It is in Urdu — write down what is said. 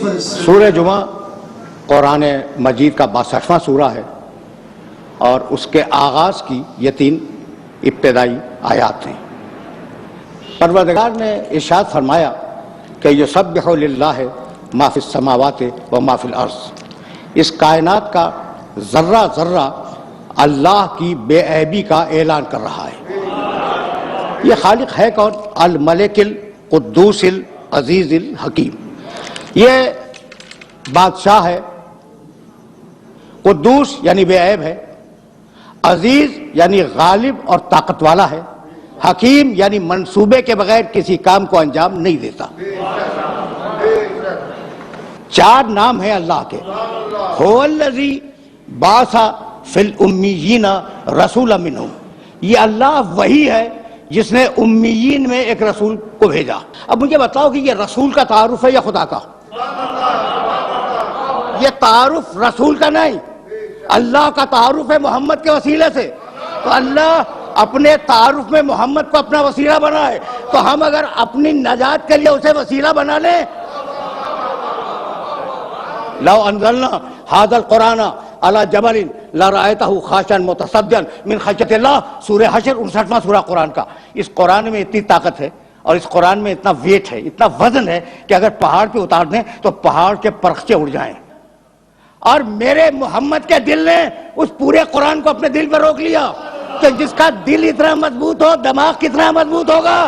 سورہ جمعہ قرآن مجید کا 62واں سورہ ہے اور اس کے آغاز کی یہ 3 ابتدائی آیات ہیں۔ پروردگار نے ارشاد فرمایا کہ یسبح للہ ما فی السماوات و ما فی الارض، اس کائنات کا ذرہ ذرہ اللہ کی بے عیبی کا اعلان کر رہا ہے۔ یہ خالق ہے کون؟ الملک القدوس العزیز الحکیم، یہ بادشاہ ہے، قدوس یعنی بے عیب ہے، عزیز یعنی غالب اور طاقت والا ہے، حکیم یعنی منصوبے کے بغیر کسی کام کو انجام نہیں دیتا۔ 4 نام ہیں اللہ کے۔ هو الذی بعث فی الامیین رسولا منہم، یہ اللہ وہی ہے جس نے امیین میں ایک رسول کو بھیجا۔ اب مجھے بتاؤ کہ یہ رسول کا تعارف ہے یا خدا کا؟ یہ تعارف رسول کا نہیں، اللہ کا تعارف ہے محمد کے وسیلے سے۔ تو اللہ اپنے تعارف میں محمد کو اپنا وسیلہ بنائے، تو ہم اگر اپنی نجات کے لیے اسے وسیلہ بنا لیں، لو انزلنا هذا القرآن على جبل لرأيته خاشعا متصدعا من خشیۃ اللہ، سورہ حشر 59واں سورہ قرآن کا۔ اس قرآن میں اتنی طاقت ہے اور اس قرآن میں اتنا ویٹ ہے، اتنا وزن ہے کہ اگر پہاڑ پہ اتار دیں تو پہاڑ کے پرخچے اڑ جائیں۔ اور میرے محمد کے دل نے اس پورے قرآن کو اپنے دل پر روک لیا کہ جس کا دل اتنا مضبوط ہو، دماغ کتنا مضبوط ہوگا؟